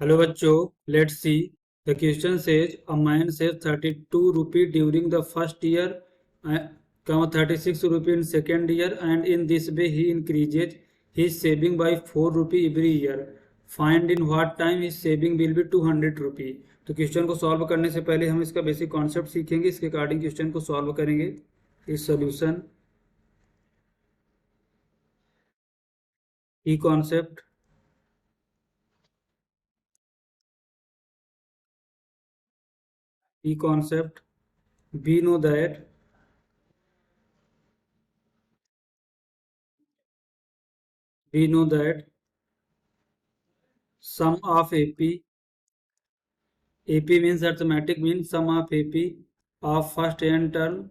Hello bachcho, let's see. The question says a man saves 32 rupee during the first year, 36 rupee in second year, and in this way he increases his saving by 4 rupee every year. Find in what time his saving will be 200 rupee. तो question को solve करने से पहले हम इसका basic concept सीखेंगे, इसके according question को सॉल्व करेंगे. इस सॉल्यूशन की concept we know that sum of AP means arithmetic means sum of AP of first n term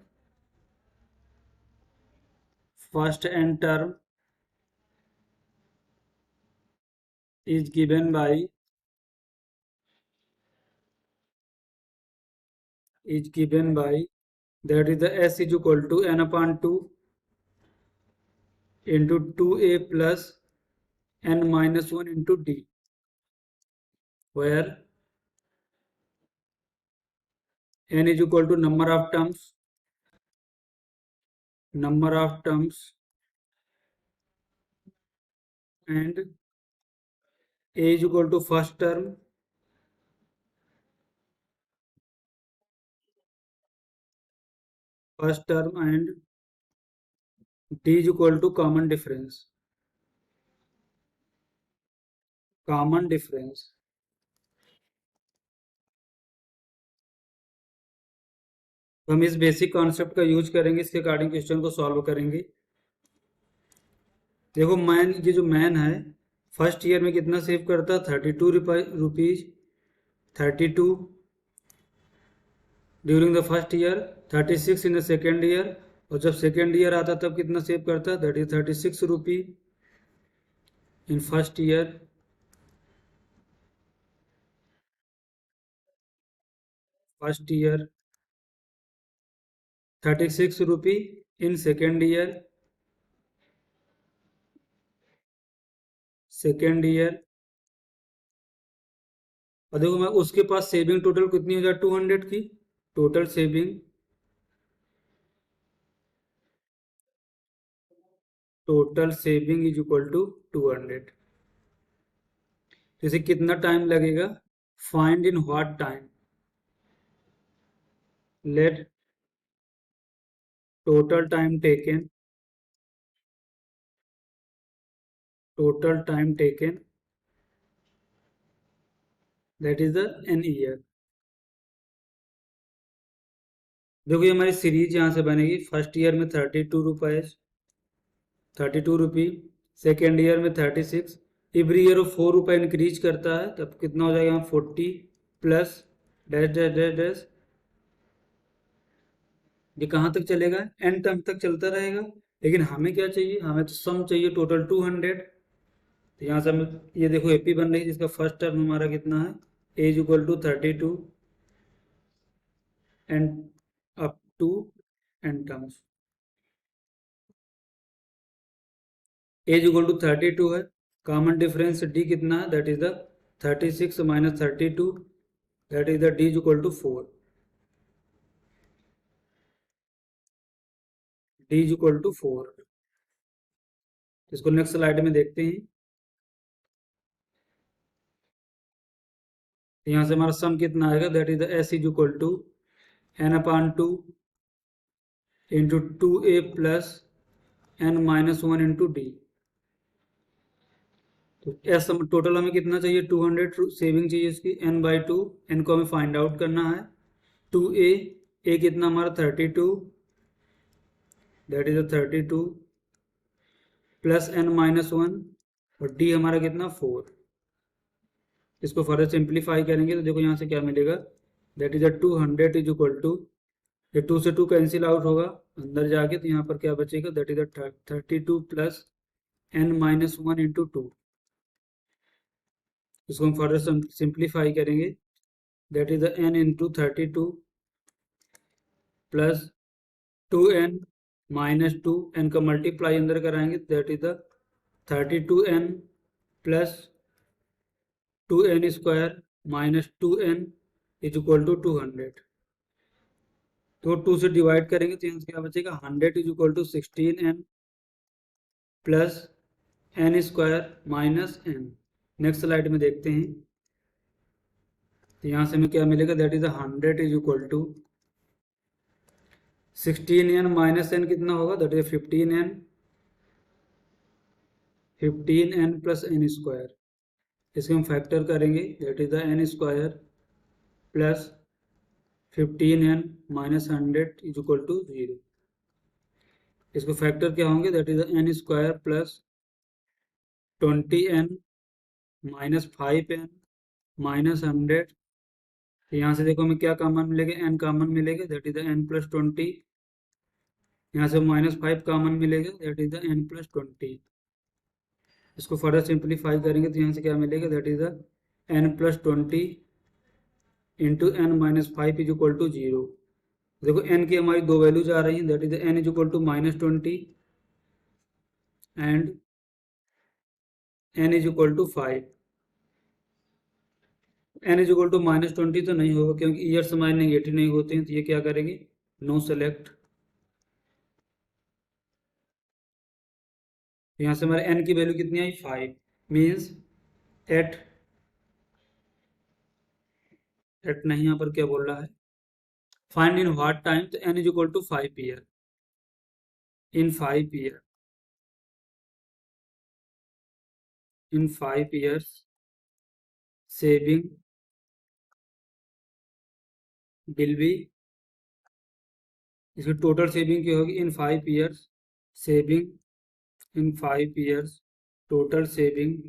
is given by that is the S is equal to n upon 2 into 2a plus n minus 1 into d, where n is equal to number of terms and a is equal to first term and d is equal to common difference. तो हम इस basic concept का use करेंगे, इसके according question को solve करेंगे. देखो ये जो मैन है फर्स्ट ईयर में कितना सेव करता है 32 rupees 32 during the first year, 36 in the second year, और जब सेकेंड ईयर आता तब कितना सेव करता है that is 36 rupee in first year, 36 rupee in second year, और देखो मैं उसके पास सेविंग टोटल कितनी हो जाए 200 की, total saving is equal to 200. जैसे कितना टाइम लगेगा, find in what time, let total time taken that is the n year. देखो ये हमारी सीरीज यहाँ से बनेगी. फर्स्ट ईयर में 32 रुपी, सेकेंड ईयर में 36, एवरी ईयर 4 रुपये इंक्रीज करता है, तब कितना हो जाएगा 40 plus dash dash dash dash. ये कहाँ तक चलेगा, एन टर्म तक चलता रहेगा. लेकिन हमें क्या चाहिए, हमें तो सम चाहिए टोटल 200. तो यहाँ से हमें ये देखो एपी बन रही है जिसका फर्स्ट टर्म हमारा कितना है a is equal to 32 and up to n terms. A is equal to 32 है, कॉमन डिफरेंस डी कितना है that is the 36 minus 32 that is the d is equal to 4. D is equal to 4. इसको next slide में देखते हैं. यहाँ से हमारा सम कितना आएगा that is the S is equal to N upon 2 into 2a plus N minus 1 into D. तो एस टोटल हमें कितना चाहिए 200 सेविंग चाहिए इसकी, n बाई 2, एन को हमें फाइंड आउट करना है. 2a, ए कितना हमारा 32 that is 32 plus N minus 1 और डी हमारा कितना 4. इसको फर्दर सिंप्लीफाई करेंगे तो देखो यहाँ से क्या मिलेगा that is 200 is equal to, ये 2 से 2 कैंसिल आउट होगा अंदर जाके, तो यहाँ पर क्या बचेगा that is 32 plus N minus 1 into 2. इसको हम फर्दर सिंप्लीफाई करेंगे that is N into 32 plus 2n minus 2, N का मल्टीप्लाई अंदर कराएंगे that is 32n plus 2n² minus 2n is equal to 200। तो 2 से डिवाइड करेंगे तो यहाँ से क्या बचेगा, 100 is equal to 16n plus n² minus n। Next slide में देखते हैं। तो यहाँ से हमें क्या मिलेगा, that is 100 is equal to 16n minus n कितना होगा, that is 15n plus n²। इसको हम फैक्टर करेंगे, that is the n² plus 15n minus 100 is equal to 0। इसको फैक्टर क्या होंगे, that is the n² plus 20n minus 5n minus 100। यहाँ से देखो हमें क्या कॉमन मिलेगा, n कॉमन मिलेगा, that is the n plus 20। यहाँ से माइनस 5 कॉमन मिलेगा, that is the n plus 20। इसको फर्दर सिंप्लीफाई करेंगे तो यहाँ से क्या मिलेगा, that is the n plus 20 into n minus 5 is equal to 0। देखो n की हमारी दो वैल्यूज आ रही हैं, that is n is equal to minus 20 and n is equal to 5। n is equal to minus 20 तो नहीं होगा क्योंकि ईयर्स हमारे नेगेटिव नहीं होते हैं, तो ये क्या करेंगे, नो सेलेक्ट। यहाँ से हमारे n की वैल्यू कितनी आई, 5। मीन्स एट नहीं, यहाँ पर क्या बोल रहा है, फाइंड इन व्हाट टाइम, तो n is equal to 5 year. In 5 year, in 5 years saving will be, इसकी टोटल सेविंग क्या होगी, in 5 years saving, in 5 years total saving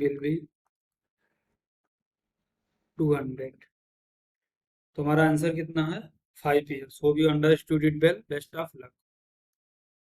will be 200। तो हमारा आंसर कितना है, 5 years. Hope you understood it well, best of luck.